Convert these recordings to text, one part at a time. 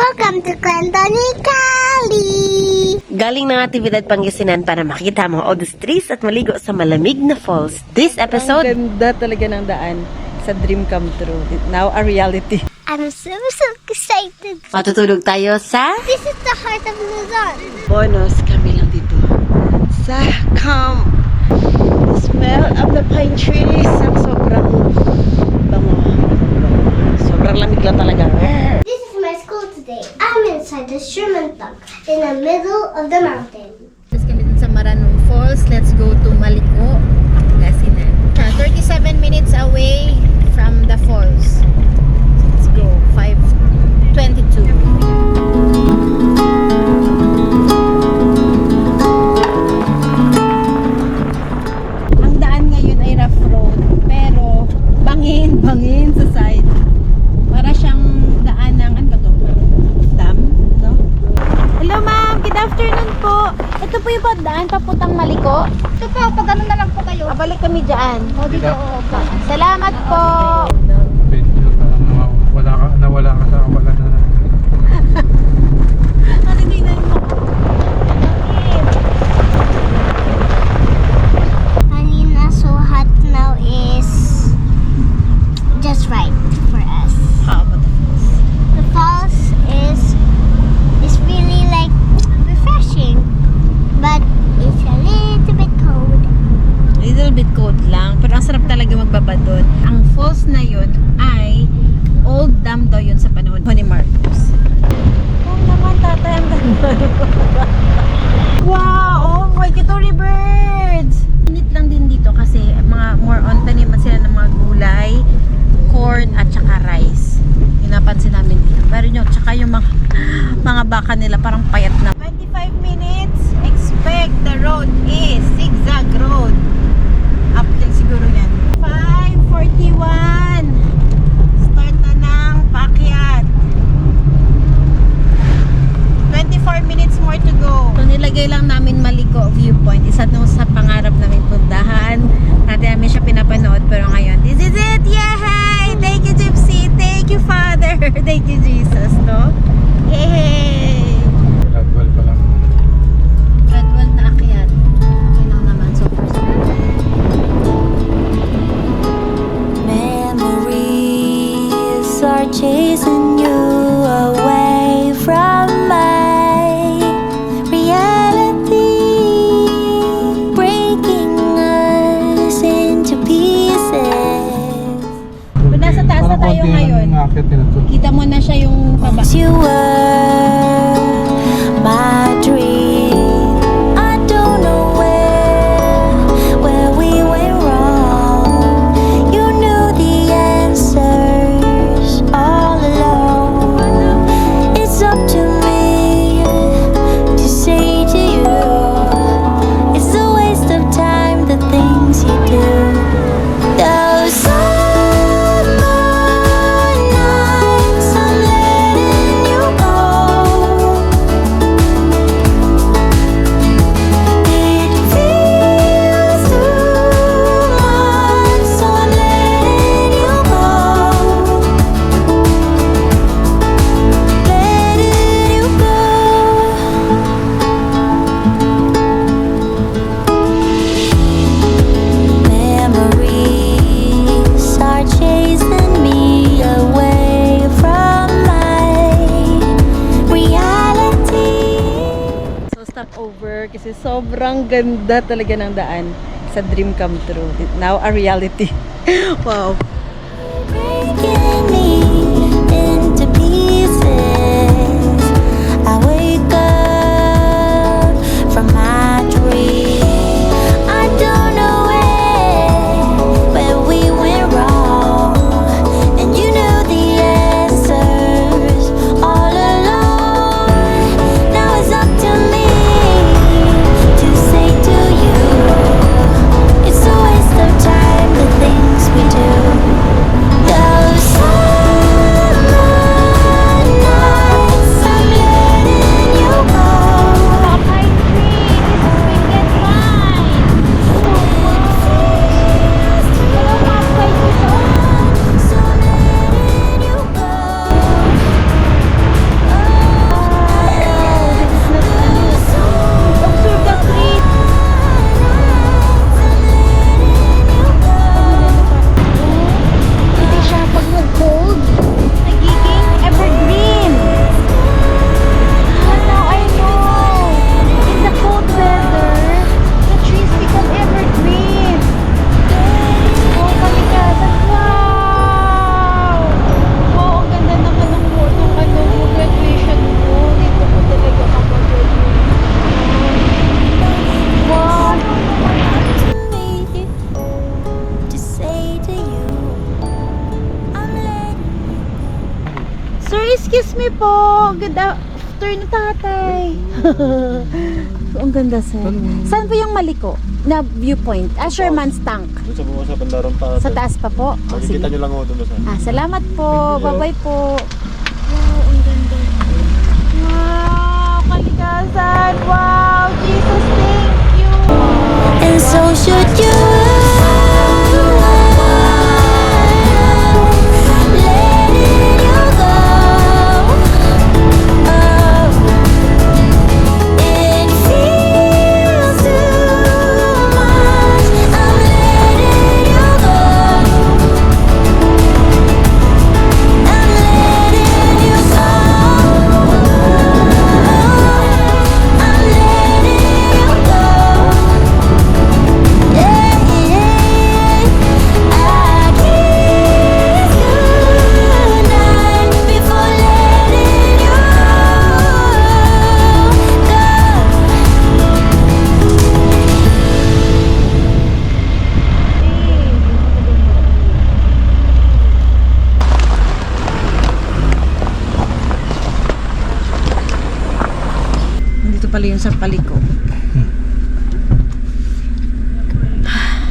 Welcome to Cantoni Cali! Galing ng aktibidad Pangasinan para makita mo all the streets at maligo sa malamig na falls. This episode, Ang ganda talaga ng daan sa dream come true. Now a reality. I'm so excited! matutulog tayo sa This is the heart of Luzon. Bonus, kami lang dito sa camp. The smell of the pine trees. Ang sobrang bango. Sobrang lamig lang talaga. This is my school today. I'm inside the Sherman Tuck in the middle of the mountain. Tapos kami dun sa Maranong Falls. Let's go to Maliko, Pangasinan. 37 minutes away from the falls. Let's go. 5:22. Ang daan ngayon ay rough road. Pero bangin sa side. Para siyang daan ng, ano ba to? Dam, no? Hello ma'am, good afternoon po. Ito po yung daan papuntang Maliko. Ito po, pag ano na lang po kayo. Balik kami dyan. O dito, po. Salamat po. Nawala ka sa kawalan na. Ano din na mo? Kanina, so hot now is just right for us. How about the falls? The falls is really like refreshing, but it's a little bit cold. A little bit cold lang, pero ang sarap talaga magbaba doon. Ang falls na yun ay old dam daw yun sa panahon ni Marcos. Oh naman tatay, ang ganda. Wow! Oh my Tory birds! Init lang din dito kasi mga more on taniman sila ng mga gulay, corn at saka rice. Yung napansin namin dito. Pero yung tsaka yung mga baka nila parang payat na. 25 minutes. Expect the road is zigzag road. Uphill siguro yan. 5:41. Start na ng paakyat. 24 minutes more to go. So nilagay lang namin Maliko viewpoint. Isa nung sa pangarap namin puntahan. Dati namin siya pinapanood pero ngayon, this is it! Yay! Thank you Gypsy! Thank you Father! Thank you Jesus, no? Yay! Gradual pa lang. Gradual na akyat. Okay lang naman. So first Memories are chasing you away from my reality, breaking us into pieces. Kung nasa taas na tayo ngayon, kita mo na siya yung baba. You were my dream. I don't know where we went wrong. You knew the answers all along. It's up to me to say to you, it's a waste of time, the things you do. Those summer nights, I'm letting you go. It feels too much, so I'm letting you go. Letting you go. Memories are chasing me away from my reality. So stop over kasi sobrang ganda talaga ng daan sa dream come true. Now a reality. Wow. Breaking me into pieces. I wake up from my dream. I don't know where we went wrong, and you know the answers all along. Now it's up to me to say to you, it's a waste of time, the things we do. Good afternoon, tatay. Ang ganda, sir. Saan po yung maliko na viewpoint? Sherman's Tank. Doon sa buwan sa bandarang pa. Sa taas pa po. Makikita nyo lang ako doon sa. Salamat po. Bye-bye po. Wow, ang ganda. Wow, kalikasan. Wow, Jesus, thank you. And so should you. Letting you go. Oh, it feels too much. I'm letting you go. I'm letting you go. I'm letting you go. Yeah, yeah. I kiss goodnight before letting you go. Nandito pala yung sa paliko.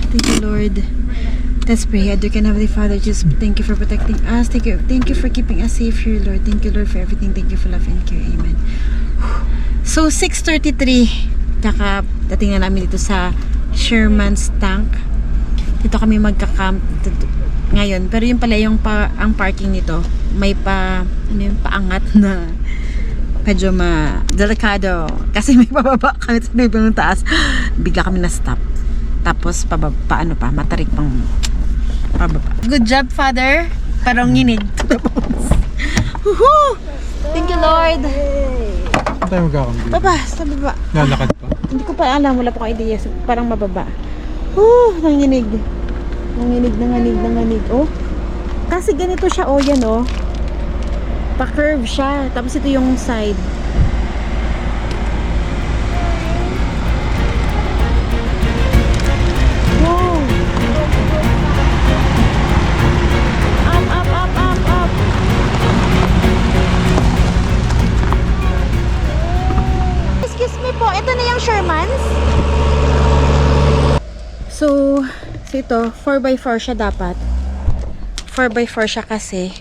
Thank you, Lord. Let's pray. Dear Heavenly Father, just thank you for protecting us. Thank you for keeping us safe here, Lord. Thank you, Lord, for everything. Thank you for love and care. Amen. So, 6:33. Dating na namin dito sa Sherman's Tank. Dito kami magka-camp ngayon. Pero yung pala yung ang parking nito, may paangat na medyo delikado. Kasi may pababa kami sa bibang taas. Bigla kami na-stop. Tapos matarik pang pababa. Good job, Father. Parang nginig to the bones. Woohoo! Thank you, Lord. Saan tayo magkakambi? Baba, sa baba. Lalakad pa. Hindi ko pa alam, wala pa akong idea. So, parang mababa. Nanginig. Nanginig. Oh. Kasi ganito siya, yan, oh. Pa-curve siya. Tapos ito yung side. Wow. Up. Excuse me po, ito na yung Sherman's? So ito, 4x4 siya dapat. 4x4 siya kasi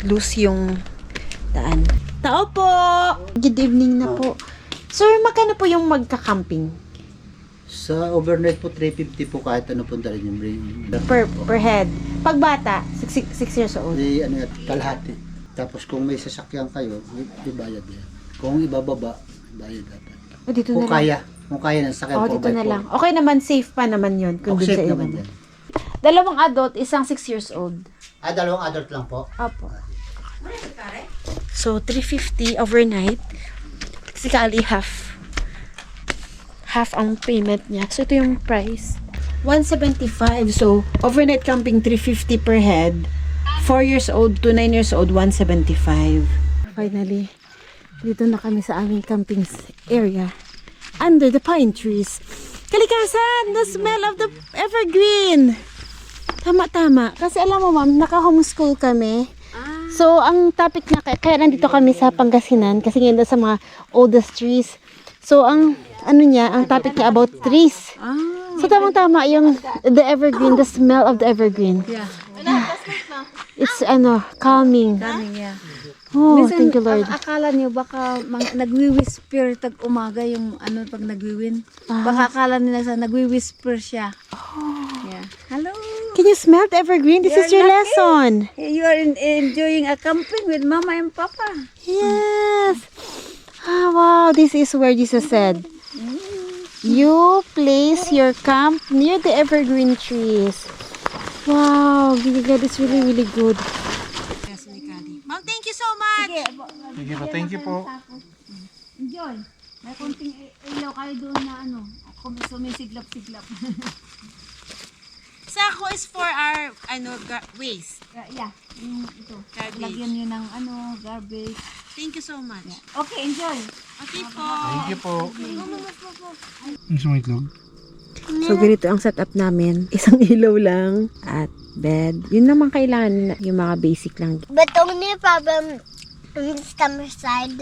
loose yung daan. Tao po! Good evening na po. Sir, magkano po yung magka-camping? Sa overnight po, 350 po kahit ano po dali yung Per head. Pag bata, 6 years old. Di, ano, kalahati. Tapos kung may sasakyan kayo, di bayad yan. Kung ibababa, bayad dapat. O, dito Kung na lang. kaya ng sasakyan O, dito na lang. Okay naman, safe pa naman yun. Kung Okay, dun sa safe naman ibaba. yan. Dalawang adult, isang 6 years old. Dalawang adult lang po. Opo. So, 350 overnight. Basically, half ang payment niya. So, ito yung price. 175. So, overnight camping, 350 per head. 4 years old to 9 years old, 175. Finally, dito na kami sa aming camping area. Under the pine trees. Kalikasan! The smell of the evergreen! Tama. Kasi alam mo, ma'am, naka-homeschool kami. So, ang topic na, kaya nandito kami sa Pangasinan, kasi ngayon sa mga oldest trees. So, ang topic niya about trees. So, tamang-tama yung the evergreen, the smell of the evergreen. Yeah. It's, calming. Oh, thank you, Lord. Akala niyo baka nagwi-whisper tag umaga yung pag nagwiwin. Baka akala nila sa nagwi-whisper siya. Yeah. Hello. Can you smell the evergreen? This is your lesson. You are enjoying a camping with Mama and Papa. Yes. Wow, this is where Jesus said, you place your camp near the evergreen trees. Wow, God is really, really good. Ma'am, thank you so much. Sige po, thank you po. Enjoy. May konting ilaw kayo doon na sumisiglap-siglap. Sako is for our waste. Yeah. Ito. Garbage. Lagyan niyo ng garbage. Thank you so much. Okay, enjoy. Okay po. Thank you po. Gusto mo itlog? So, ganito ang setup namin. Isang ilaw lang at bed. Yun naman kailangan, yung mga basic lang. But only problem on this campsite,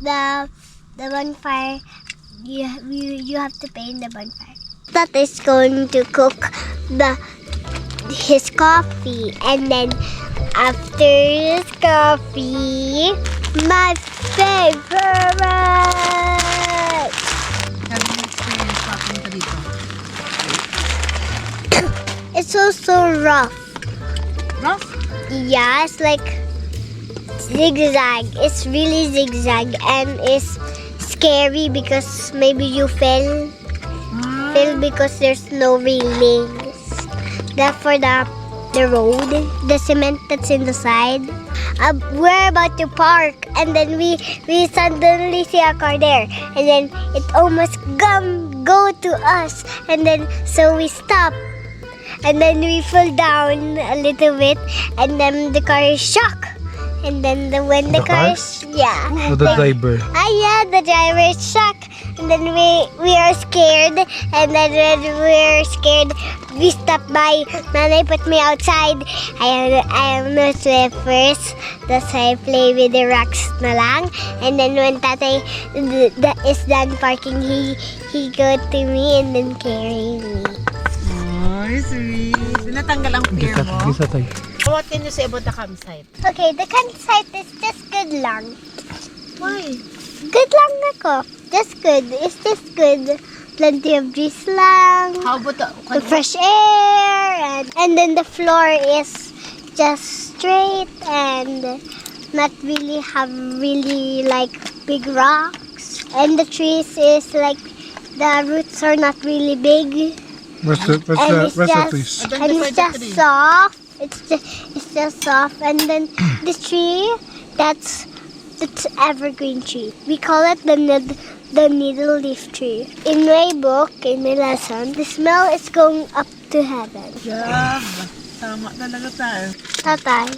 the bonfire, you have to pay in the bonfire. That is going to cook his coffee, and then after his coffee, my favorite. Sabi mo experience papunta dito. It's so rough. Rough? Yeah, it's like zigzag. It's really zigzag and it's scary because maybe you fell because there's no railings. That for the road, the cement that's in the side. We're about to park, and then we suddenly see a car there, and then it almost go to us, and then so we stop. And then we fell down a little bit, and then the car is shocked. And then when the car is, yeah. O the driver. Yeah, the driver is shocked. And then we are scared. And then when we're scared, we stop by. Nanay put me outside. I have no slippers. That's why I play with the rocks na lang. And then when tatay is done parking, he go to me and then carry me. Ay, sweet. Natanggal ang fear mo. Gisa tayo. What can you say about the campsite? Okay, the campsite is just good lang. Why? Good lang ako. Just good. It's just good. Plenty of breeze lang. How about The fresh air. And then the floor is just straight and not really have really like big rocks. And the trees is like the roots are not really big. Where's the trees? And it's just soft. It's just soft. And then the tree, that's evergreen tree. We call it the needle leaf tree. In my book, in my lesson, the smell is going up to heaven. Yeah, tama talaga tayo. Tatay,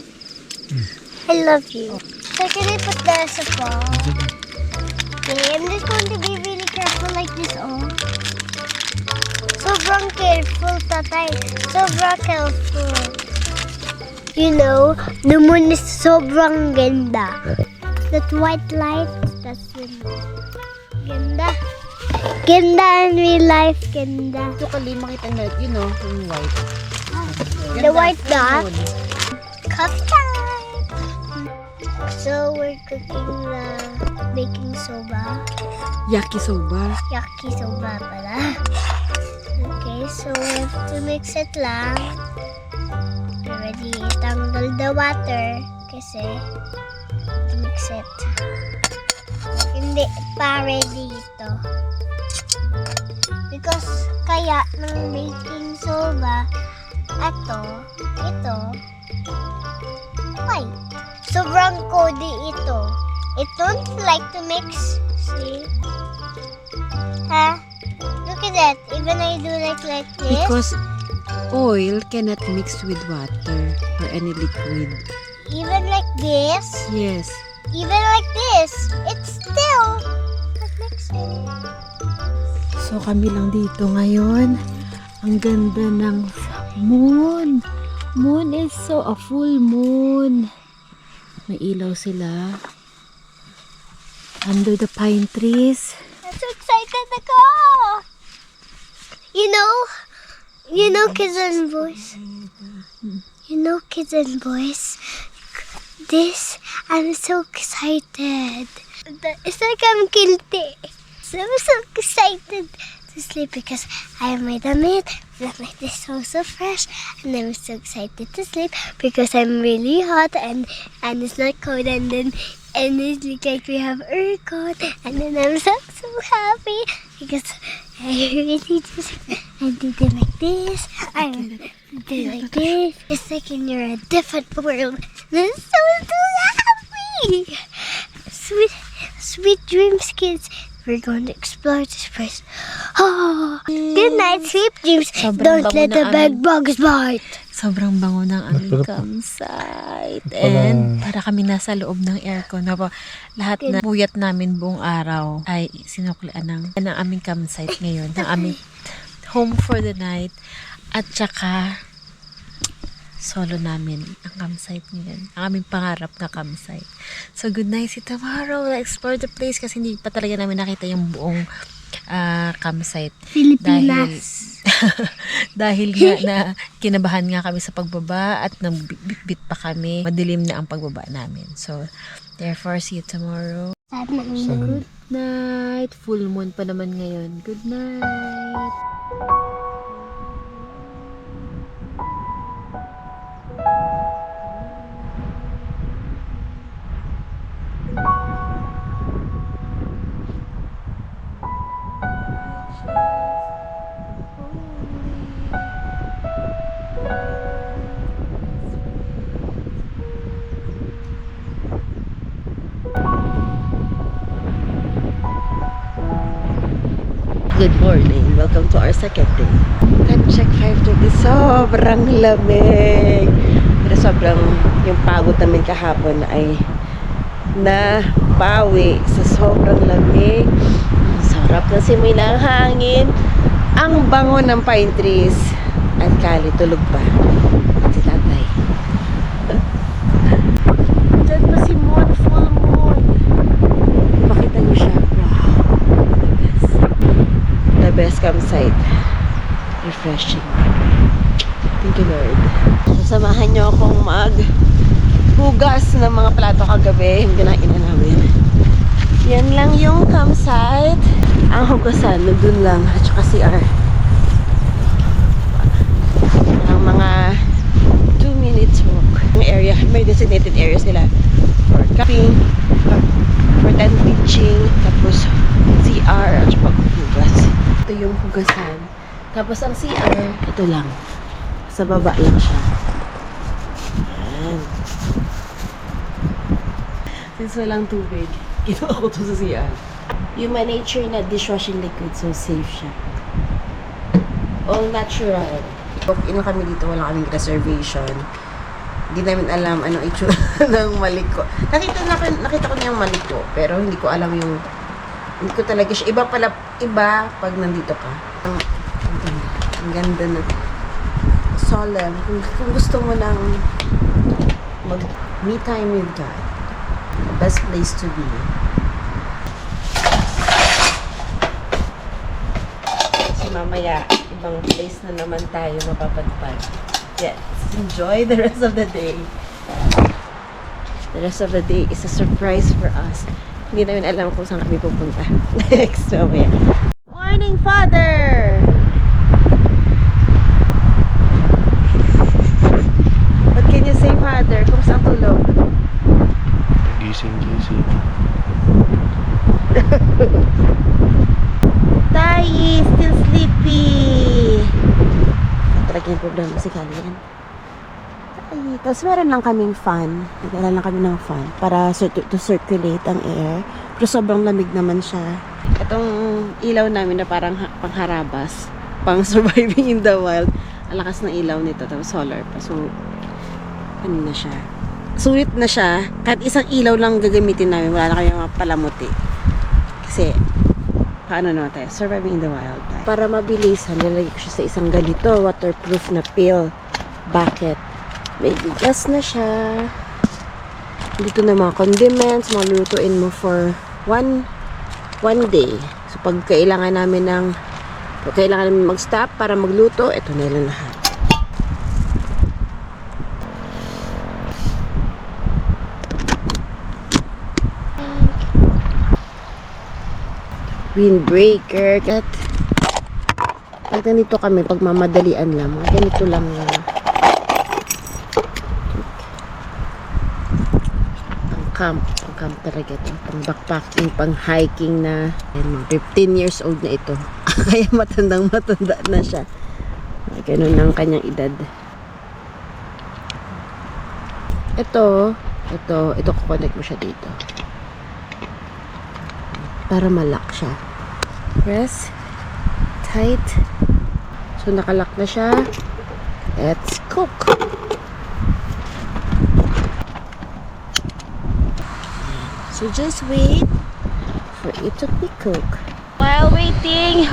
I love you. So can I put the sapa? Okay, I'm just going to be really careful like this, oh. Sobrang careful, tatay. Sobrang careful. You know, the moon is sobrang ganda. That white light, that's the moon. Ganda. Ganda in real life, ganda. Ito kali makita na, you know, yung white. The white dot. Coffee time. So we're cooking the baking soba. Yakisoba. Yakisoba pala. Okay, so we have to mix it lang. Ready, tanggal the water kasi mix it. Hindi pa ready ito. Because kaya ng baking soba, ito, white. Sobrang kodi ito. It don't like to mix. See? Look at that. Even I do like this. Because oil cannot mix with water or any liquid. Even like this. Yes. Even like this. It's still not mixing. So kami lang dito ngayon. Ang ganda ng moon. Moon is so a full moon. May ilaw sila. Under the pine trees. I'm so excited ako. You know kids and boys. You know kids and boys. This, I'm so excited. It's like I'm guilty. So I'm so excited to sleep because I have my damit. The damit is so fresh, and I'm so excited to sleep because I'm really hot and it's not cold, and it looks like we have aircon, and then I'm so happy because I really just I did it like this. I did it like this. It's like you're a different world. I'm so happy. Sweet dreams, kids. We're going to explore this place. Oh, good night, sweet dreams. Don't let the bed bugs bite. Sobrang bango ng aming campsite. And para kami nasa loob ng aircon. Lahat na buyat namin buong araw ay sinuklian ng aming campsite ngayon. Ng aming home for the night. At saka solo namin ang campsite ngayon. Ang aming pangarap na campsite. So, good night, see tomorrow. We'll explore the place kasi hindi pa talaga namin nakita yung buong campsite. Filipinas. Dahil nga na kinabahan nga kami sa pagbaba at nagbitbit pa kami. Madilim na ang pagbaba namin. So, therefore, see you tomorrow. Good night. Full moon pa naman ngayon. Good night. Good morning. Welcome to our second day. Time check 5:30. Sobrang lamig. Pero sobrang yung pagod namin kahapon ay nabawi sa sobrang lamig. Sarap na simoy ng hangin. Ang bango ng pine trees. At Kali tulog pa. At si tatay. Diyan pa si Moon. Full moon. Pakita niyo siya. Wow. The best campsite. Refreshing. Thank you, Lord. Sasamahan niyo akong maghugas ng mga plato kagabi. Yung kinainan namin. Yan lang yung campsite. Ang hugasan, nandun lang. At saka CR. Ang mga 2 minutes walk. Ang area, may designated area sila for camping, for tent pitching, tapos CR, at saka paghugas. Ito yung hugasan. Tapos ang CR, ito lang. Sa baba lang siya. Ayan. Since walang tubig, ginawa ko to sa CR. Human nature na dishwashing liquid, so safe siya. All natural. Walk-in kami dito, wala kaming reservation. Hindi namin alam anong itsura ng maliko. Nakita ko na yung maliko, pero hindi ko alam yung hindi ko talaga siya. Iba pag nandito ka. Ang ganda na solemn. Kung gusto mo nang mag me time with God, the best place to be. So mamaya, ibang place na naman tayo mapapadpad. Yes, enjoy the rest of the day. The rest of the day is a surprise for us. Hindi namin alam kung saan kami pupunta. Next, mamaya. Morning, Father! What can you say, Father? Kumusta ang tulog? Gising. Tayi, still sleepy. Talaga yung problema si Kali yan. Tayi. Tapos meron lang kaming fan. Nagdala lang kami ng fan para to circulate ang air. Pero sobrang lamig naman siya. Itong ilaw namin na parang pangharabas. Pang surviving in the wild. Ang lakas ng ilaw nito. Tapos solar pa. So, ano na siya. Sulit na siya. Kahit isang ilaw lang gagamitin namin. Wala na kayong mga palamuti. Kasi, paano naman tayo? Surviving in the wild tayo. Para mabilisan, nilagay ko siya sa isang ganito. Waterproof na pill bucket. May bigas na siya. Dito na mga condiments. Malulutuin mo for one day. So, pag kailangan namin mag-stop para magluto, ito na lang lahat. Windbreaker. At pag nandito kami, pag mamadalian lang, ganito lang yan. Pang camp talaga ito. Pang backpacking, pang hiking na. 15 years old na ito. Kaya matanda na siya. Ganun ang kanyang edad. Ito, kukonect mo siya dito. Para malak siya. Press. Tight. So, nakalock na siya. Let's cook. So, just wait for it to be cooked. While waiting,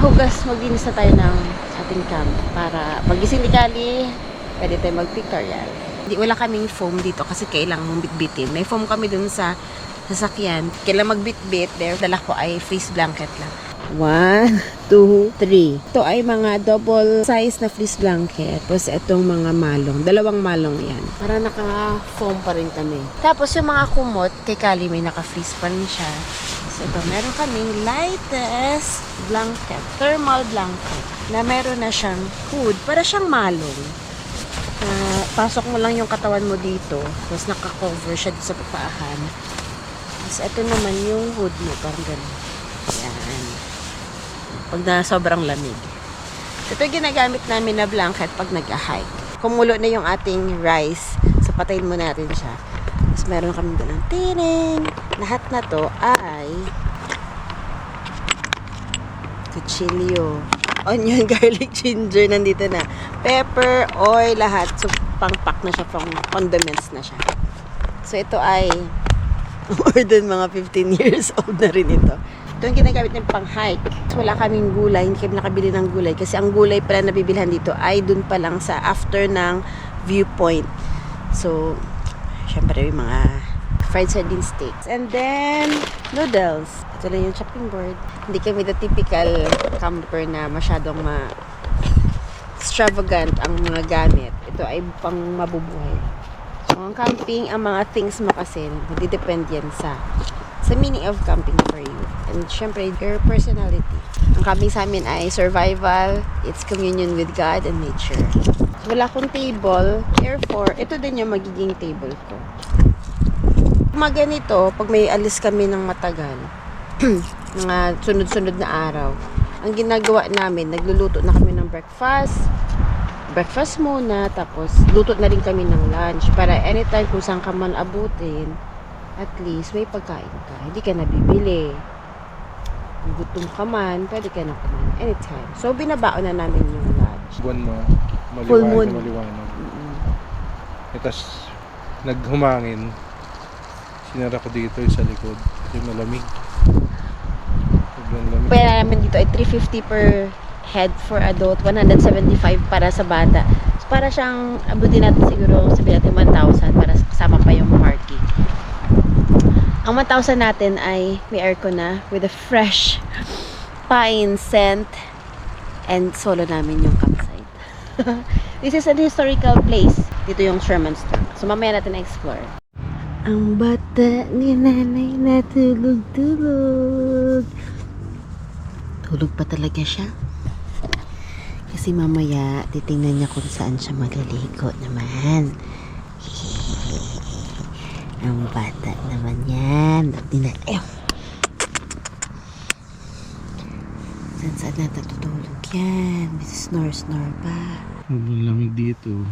maglinis na tayo ng ating camp para pagising ni Kali, Pwede tayo mag-pictorial. Hindi, wala kaming foam dito kasi kailangan mong bitbitin. May foam kami dun sa sasakyan. Kailangan magbitbit. There, dala ko ay fleece blanket lang. 1, 2, 3. Ito ay mga double size na fleece blanket. Tapos itong mga malong. 2 malong yan. Para naka-foam pa rin kami. Tapos yung mga kumot, kay Kali may naka-fleece pa rin siya. So ito, meron kaming lightest blanket. Thermal blanket. Na meron na siyang hood. Para siyang malong. Pasok mo lang yung katawan mo dito. Tapos naka-cover siya sa papaahan. Tapos ito naman yung hood mo. Parang ganun. Yan. Pag na sobrang lamig. Ito yung ginagamit namin na blanket pag nag-hike. Kumulo na yung ating rice. So patayin mo natin siya. Tapos meron kami doon ng tining. Lahat na to ay kutsilyo, onion, garlic, ginger, nandito na. Pepper, oil, lahat. So, pang-pack na siya, pang condiments na siya. So, ito ay more than mga 15 years old na rin ito. Ito yung ginagamit ng pang-hike. So, wala kaming gulay, hindi kami nakabili ng gulay. Kasi ang gulay pala nabibilhan dito ay dun pa lang sa after ng viewpoint. So, syempre yung mga fried sardine steaks. And then, noodles. Ito lang yung chopping board. Hindi kami the typical camper na masyadong extravagant ang mga gamit. Ito ay pang mabubuhay. So, ang camping, ang mga things mo kasi, nagdidepend yan sa meaning of camping for you. And syempre, your personality. Ang camping sa amin ay survival, it's communion with God and nature. So, wala akong table, therefore, ito din yung magiging table ko. Mga ganito, pag may alis kami ng matagal, mga sunod-sunod na araw, ang ginagawa namin, nagluluto na kami ng breakfast muna, tapos luto na rin kami ng lunch para anytime kung saan ka man abutin, at least may pagkain ka, hindi ka nabibili. Gutom ka man, pwede ka na kumain anytime. So binabaon na namin yung lunch. Buwan mo, Full moon. maliwanag. Tapos, naghumangin. Sinara ko dito sa likod. Kasi malamig. Sobrang lamig. Pera namin dito ay 350 per head for adult, 175 para sa bata. So, para siyang abutin natin siguro, sabihin natin 1,000 para kasama pa yung parking. Ang 1,000 natin ay may aircon na with a fresh pine scent and solo namin yung campsite. This is an historical place. Dito yung Sherman's Trunk. So mamaya natin na-explore. Ang bata ni nanay na tulog-tulog. Tulog pa talaga siya. Kasi mamaya titingnan niya kung saan siya maliligo naman. Ang bata naman yan. Saan natutulog yan? Snore pa. Sobrang lamig dito.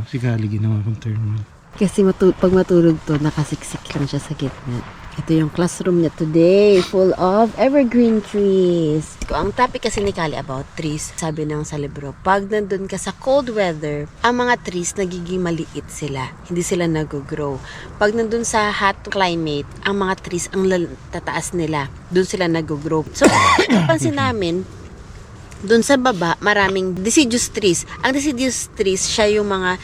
Si Kali ginawa kong thermal. Kasi pag matulog to, nakasiksik lang siya sa gitna. Ito yung classroom niya today, full of evergreen trees. Ang topic kasi ni Kali about trees, sabi ng sa libro, pag nandun ka sa cold weather, ang mga trees nagiging maliit sila. Hindi sila nag-grow. Pag nandun sa hot climate, ang mga trees, ang tataas nila, dun sila nag-grow. So, napansin namin, doon sa baba, maraming deciduous trees. Ang deciduous trees, siya yung mga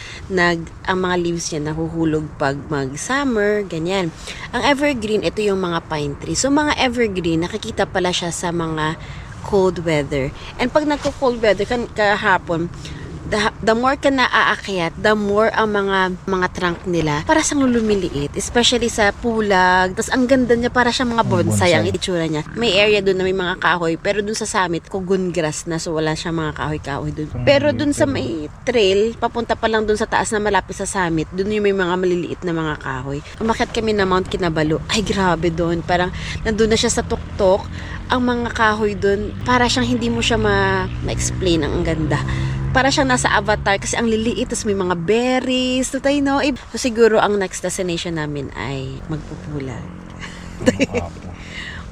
ang mga leaves niya nahuhulog pag mag-summer, ganyan. Ang evergreen, ito yung mga pine trees. So, mga evergreen, nakikita pala siya sa mga cold weather. And pag nagko-cold weather, kahapon, the more ka naaakyat, the more ang mga trunk nila para siyang lumiliit, especially sa pulag. Tapos ang ganda niya, para siyang mga bonsai ang itsura niya. May area doon na may mga kahoy, pero doon sa summit, kugun grass na, so wala siyang mga kahoy-kahoy doon. Pero doon sa may trail, papunta pa lang doon sa taas na malapit sa summit, doon yung may mga maliliit na mga kahoy. Umakyat kami na Mount Kinabalu. Ay, grabe doon. Parang nandun na siya sa tuktok. Ang mga kahoy doon, para siyang hindi mo siya ma-explain ang ganda. Para siyang nasa Avatar kasi ang liliit, tapos may mga berries, tutay no. So siguro ang next destination namin ay magpupulag.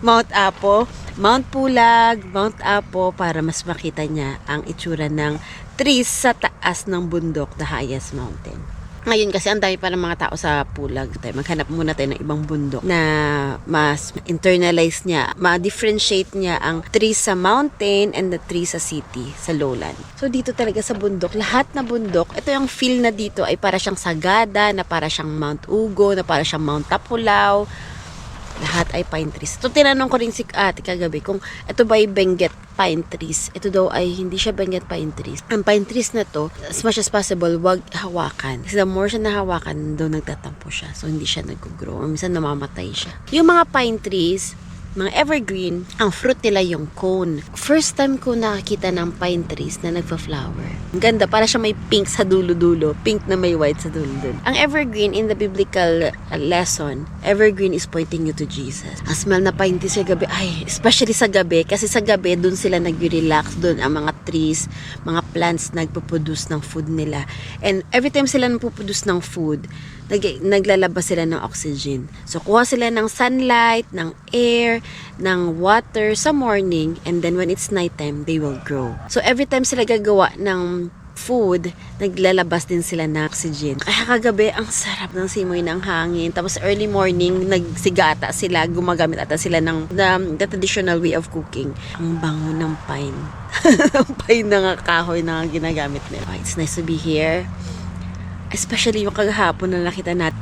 Mount Apo, Mount Pulag, Mount Apo, para mas makita niya ang itsura ng trees sa taas ng bundok, the highest mountain. Ngayon kasi ang dami pa ng mga tao sa Pulag. Maghanap muna tayo ng ibang bundok na mas internalize niya, ma-differentiate niya ang trees sa mountain and the trees sa city, sa lowland. So dito talaga sa bundok, lahat na bundok, ito yung feel na dito ay para siyang Sagada, na para siyang Mount Ugo, na para siyang Mount Tapulaw. Lahat ay pine trees. So, tinanong ko rin si ate kagabi kung ito ba ay Benguet pine trees. Ito daw ay hindi siya Benguet pine trees. Ang pine trees na to, as much as possible, wag hawakan. Kasi the more siya nahawakan, daw nagtatampo siya. So, hindi siya nag-grow. Minsan namamatay siya. Yung mga pine trees, mga evergreen, ang fruit nila yung cone. First time ko nakakita ng pine trees na nagpa-flower. Ang ganda, para siya may pink sa dulo-dulo. Pink na may white sa dulo-dulo. Ang evergreen in the biblical lesson, evergreen is pointing you to Jesus. Ang smell na pine trees sa gabi, ay, especially sa gabi, kasi sa gabi, dun sila nag-relax, dun ang mga trees, mga plants nagpo-produce ng food nila. And every time sila nagpo-produce ng food, naglalabas sila ng oxygen. So, kuha sila ng sunlight, ng air, ng water sa morning, and then when it's nighttime, they will grow. So, every time sila gagawa ng food, naglalabas din sila ng oxygen. Kaya kagabi, ang sarap ng simoy ng hangin. Tapos early morning, nagsigata sila, gumagamit ata sila ng the traditional way of cooking. Ang bango ng pine. Ang pine na kahoy na ginagamit nila. It's nice to be here. Especially yung kagahapon na nakita natin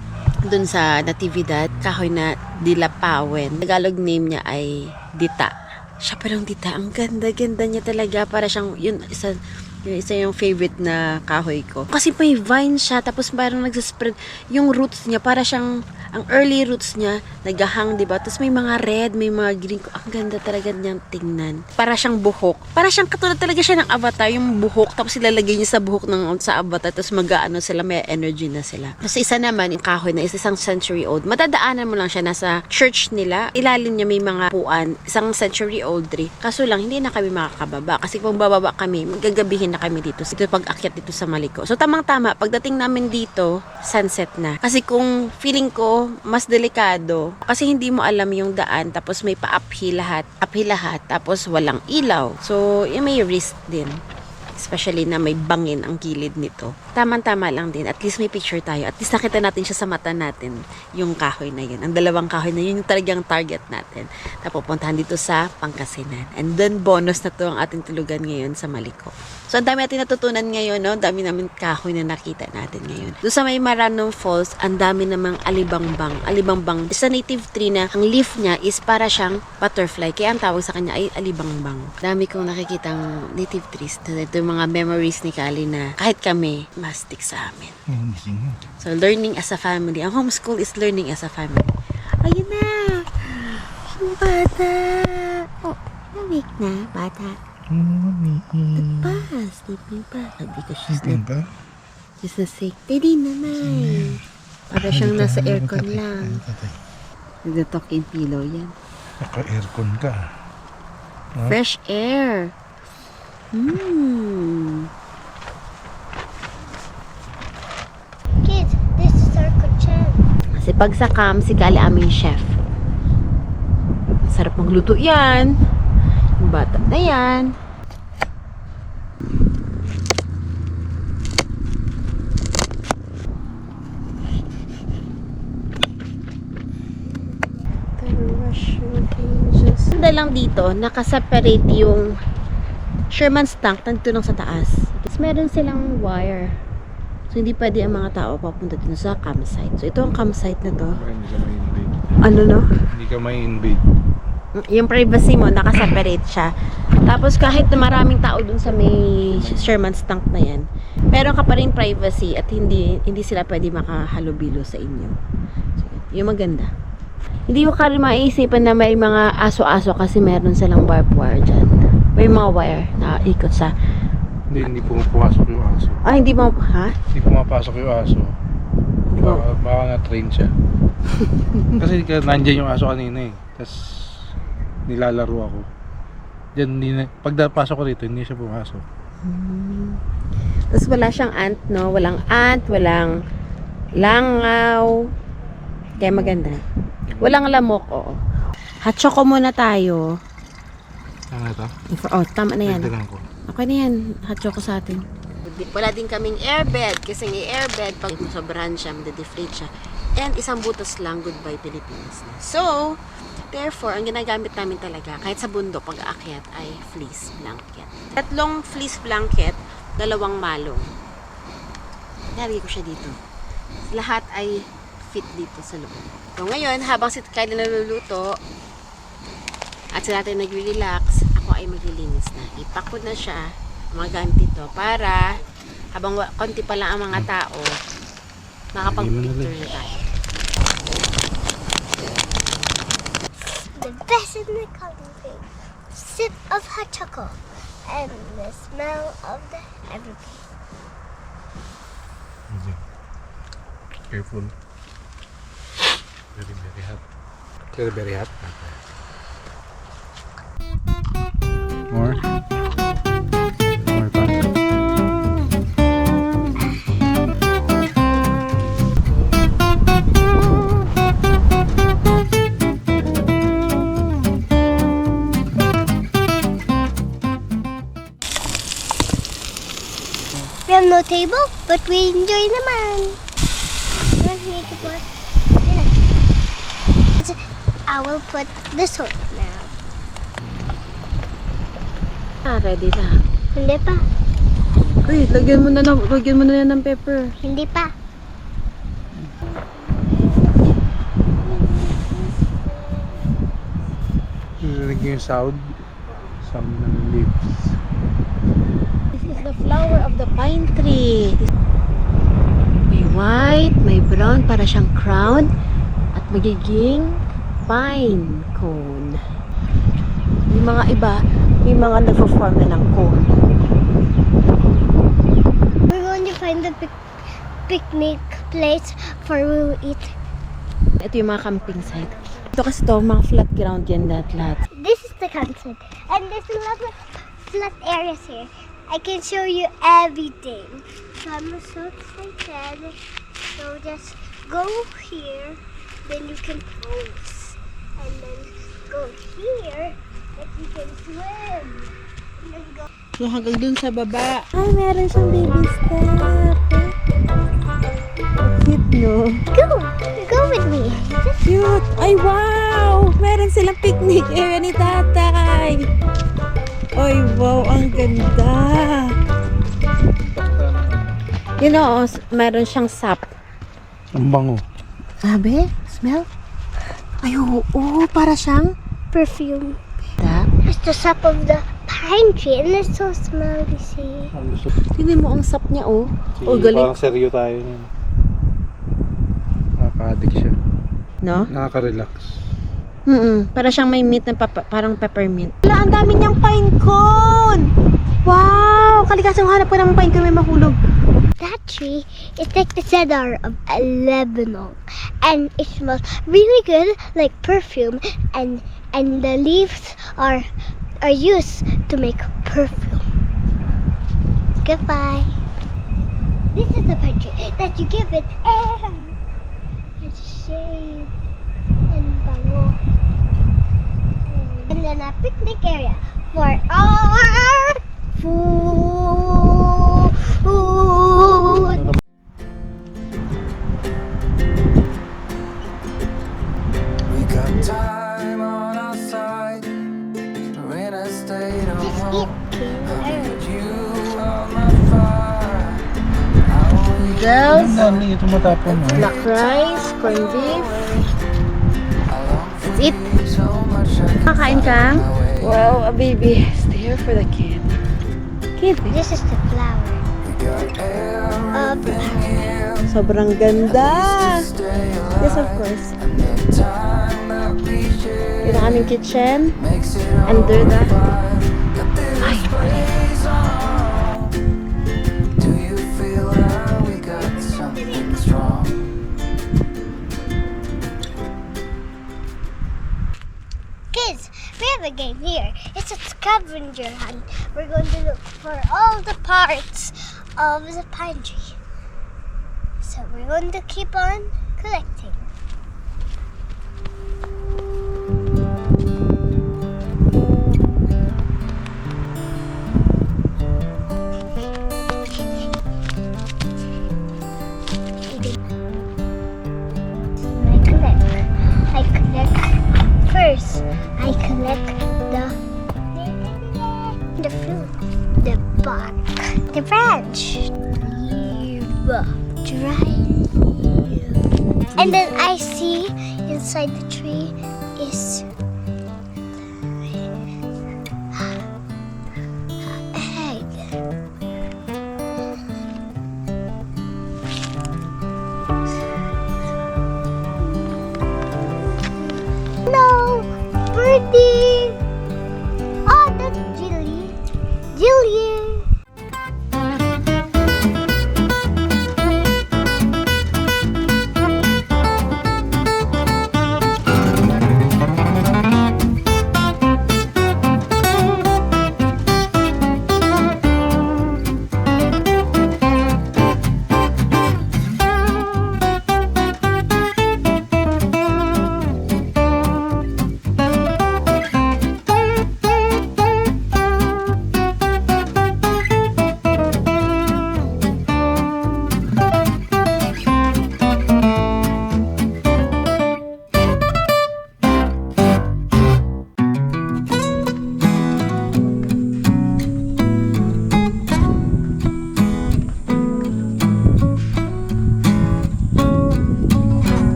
dun sa Natividad, kahoy na Dilapawen. Tagalog name niya ay Dita. Siya parang Dita. Ang ganda-ganda niya talaga. Para siyang, isa yung favorite na kahoy ko. Kasi may vine siya, tapos parang nagsaspread yung roots niya. Para siyang, ang early roots niya, nagahang, diba? Tapos may mga red, may mga green. Ang ganda talaga niyang tingnan. Para siyang buhok. Para siyang katulad talaga siya ng avatar, yung buhok. Tapos ilalagay niya sa buhok sa avatar. Tapos mag-ano sila, may energy na sila. Tapos isa naman, yung kahoy na isang century old. Matadaanan mo lang siya, nasa church nila. Ilalim niya may mga puan, isang century old tree. Kaso lang, hindi na kami makakababa. Kasi kung bababa kami, magagabihin na kami dito. Ito pag-akyat dito sa Maliko. So tamang-tama, pagdating namin dito, sunset na. Kasi kung feeling ko, mas delikado. Kasi hindi mo alam yung daan, tapos may pa-uphill lahat, tapos walang ilaw. So, yung may risk din. Especially na may bangin ang gilid nito. Tama-tama lang din. At least may picture tayo. At least nakita natin siya sa mata natin. Yung kahoy na yun. Ang dalawang kahoy na yun yung talagang target natin. Tapos pupuntahan dito sa Pangasinan. And then bonus na to ang ating tulugan ngayon sa Maliko. So ang dami natin natutunan ngayon, no? Ang dami namin kahoy na nakita natin ngayon. Doon sa may Maranong Falls, ang dami namang alibangbang. Alibangbang. Sa native tree na ang leaf niya is para siyang butterfly. Kaya ang tawag sa kanya ay alibangbang. Dami kong nakikitang native trees. Ito yung mga memories ni Kali na kahit kami, mastik sa amin. So, learning as a family. Ang homeschool is learning as a family. Ayun na! Ang bata! Oh, awake na, bata. Pa, sleeping pa. Because she's not sick. Pwede naman. Para siyang nasa aircon lang. Nagda-talk in pillow yan. Naka-aircon ka. Fresh air. Kids, this is our kitchen. Kasi pag sa camp, si Kali aming chef. Sarap magluto yan. Yung bata na yan. Ganda lang dito, nakaseparate yung Sherman's Tank nandito lang sa taas. Tapos meron silang wire. So hindi pwede ang mga tao papunta dito sa campsite. So ito ang campsite na to. Hindi ka may-invade. Ano no? Hindi ka may-invade. Yung privacy mo, nakaseparate siya. Tapos kahit na maraming tao dun sa may Sherman's Tank na yan, meron ka pa rin privacy at hindi sila pwede makahalubilo sa inyo. So, yung maganda. Hindi mo ka rin maiisipan na may mga aso-aso kasi meron silang barbed wire dyan. May mga wire na ikot sa... Hindi pumapasok yung aso. Ah, hindi mo... Ha? Hindi pumapasok yung aso. Baka na-train siya. Kasi nandyan yung aso kanina eh. Tapos nilalaro ako. Diyan, pagpasok ko rito, hindi siya pumasok. Tapos wala siyang ant, no? Walang ant, walang langaw. Kaya maganda. Walang lamok, oo. Hot choco muna tayo. Ano ito? Oh, tama na yan. Dagdagan ko. Okay na yan. Hot choco sa atin. Wala din kaming airbed kasi ng airbed pag sobrahan siya, madedeflate siya. And isang butas lang, goodbye Pilipinas na. So, therefore, ang ginagamit namin talaga, kahit sa bundok, pag-aakyat, ay fleece blanket. 3 fleece blanket, 2 malong. Nalagay ko siya dito. Lahat ay fit dito sa loob. So, ngayon, habang si Kylie naluluto, at sila natin nagre-relax, ako ay maglilinis na. Ipack ko na siya, mga gamit ito, para habang konti pa lang ang mga tao, makapag-picture na tayo. The best in the country. Sip of hot chocolate and the smell of the everything. Careful. Very, very hot. Very, very hot. More? More pa. We have no table, but we enjoy naman. I will put the salt now. Ready na. Hindi pa. Uy, lagyan mo na yan ng pepper. Hindi pa. Narinig yung sound ng leaves. This is the flower of the pine tree. May white, may brown, para siyang crown, at magiging pine cone. Yung mga iba, yung mga nagpo-form na ng cone. We're going to find the picnic place for we will eat. Ito yung mga camping site. Ito kasi to, mga flat ground yan lahat. This is the campsite, and there's a lot of flat areas here. I can show you everything. So I'm so excited. So just go here, then you can pose, and then go here, that you can swim, and then go. So hanggang dun sa baba. Ay, meron siyang baby step. Cute, no? Go with me. Cute! Ay, wow! Meron silang picnic area ni tatay. Ay, wow! Ang ganda! You know, meron siyang sap. Ang bango. Sabi? Smell? Ay, oo. Para siyang Perfume. da. It's the sap of the pine tree, and it's so smelly. See? Tingnan mo ang sap niya, oh. Oh, galing. Parang seryo tayo niyan. Nakaka-addict siya. No? Nakaka-relax. Para siyang may meat na parang peppermint. Wala, ang dami niyang pine cone! Wow! Kalikasan hanap ko ng pine cone, may mahulog. That tree is like the cedar of Lebanon, and it smells really good, like perfume. And the leaves are used to make perfume. Goodbye. This is the pine tree that you give it air, and shade, and bango, and then a picnic area for our food. We got time on our side. We're in a state of Just eat, kid. you on my fire. Girls, Ano ito matapon, no? black rice, corned beef. Let's eat. So much Kakain ka? Wow, a baby. Stay here for the kid. Kid. This is the flower of the Sobrang ganda. Yes, of course. Yun ang aming kitchen. Under the... Ay, Do you feel like we got something strong? kids. We have a game here. It's a scavenger hunt. We're going to look for all the parts of the pine tree. So we're going to keep on collecting. like the fruit, the bark, the branch, leaf, dry leaf. And then I see inside the tree is egg. No, birdie. Oh, that's Jilly. Jillian.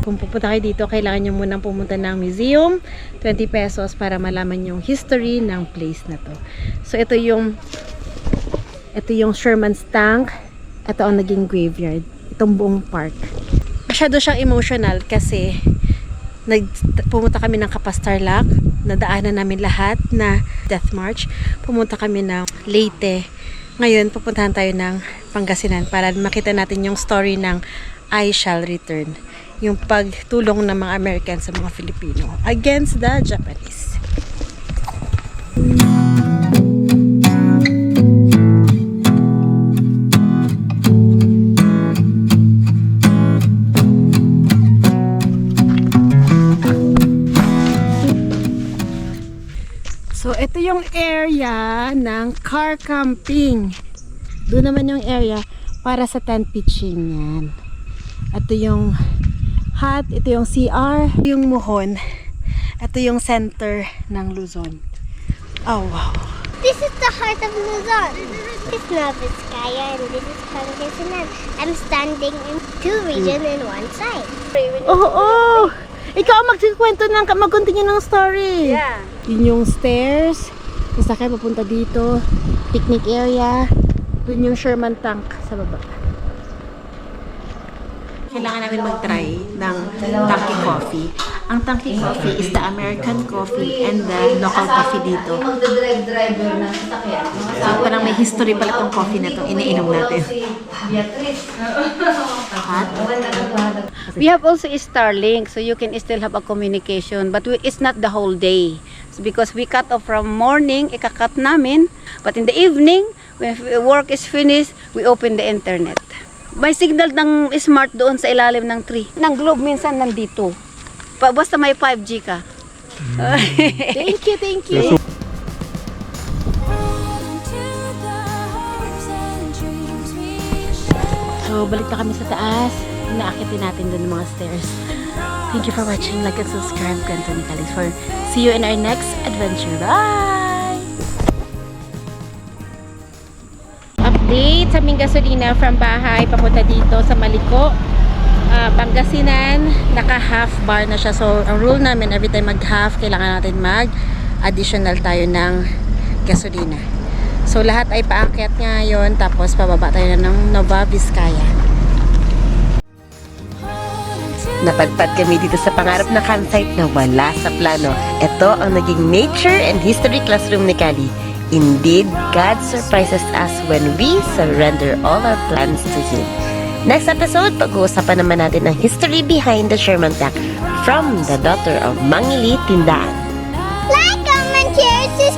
Kung pupunta kayo dito, kailangan nyo munang pumunta ng museum. 20 pesos para malaman yung history ng place na to. So, ito yung Sherman's Tank. Ito ang naging graveyard. Itong buong park. Masyado siyang emotional kasi pumunta kami ng Kapastarlak. Nadaanan namin lahat na Death March. Pumunta kami ng Leyte. Ngayon, pupuntahan tayo ng Pangasinan para makita natin yung story ng I Shall Return. Yung pagtulong ng mga American sa mga Filipino against the Japanese. So, ito yung area ng car camping. Doon naman yung area para sa tent pitching yan. Ito yung hut, ito yung CR, yung Muhon. Ito yung center ng Luzon. Oh, wow. This is the heart of Luzon. This is Nueva Vizcaya and this is Pangasinan. I'm standing in two regions in one side. Oo! Ikaw ang mag-continue ng story. Yeah. Yun yung stairs. Isa kayo papunta dito. Picnic area. Dun yung Sherman Tank sa baba. Kailangan namin mag-try ng Tanky Coffee. Ang Tanky Coffee is the American coffee and the local coffee dito. So, parang may history pala itong coffee na itong iniinom natin. Hot? We have also Starlink, so you can still have a communication, but it's not the whole day. So because we cut off from morning, ikakat namin, but in the evening, when work is finished, we open the internet. May signal ng smart doon sa ilalim ng tree. Ng globe minsan nandito. Basta may 5G ka. Thank you, thank you. So, balik na kami sa taas. Inaakitin natin doon mga stairs. Thank you for watching. Like and subscribe. Anthony Calis. See you in our next adventure. Bye! Update sa aming gasolina from bahay papunta dito sa Maliko, Pangasinan. Naka half bar na siya. So, ang rule namin, every time mag half, kailangan natin mag additional tayo ng gasolina. So, lahat ay paakyat ngayon. Tapos, pababa tayo na ng Nueva Vizcaya. Napadpad kami dito sa pangarap na campsite na wala sa plano. Ito ang naging nature and history classroom ni Kali. Indeed, God surprises us when we surrender all our plans to Him. Next episode, pag-uusapan naman natin ang history behind the Sherman Tank from the daughter of Mangili Tindaan. Like, comment, share, subscribe.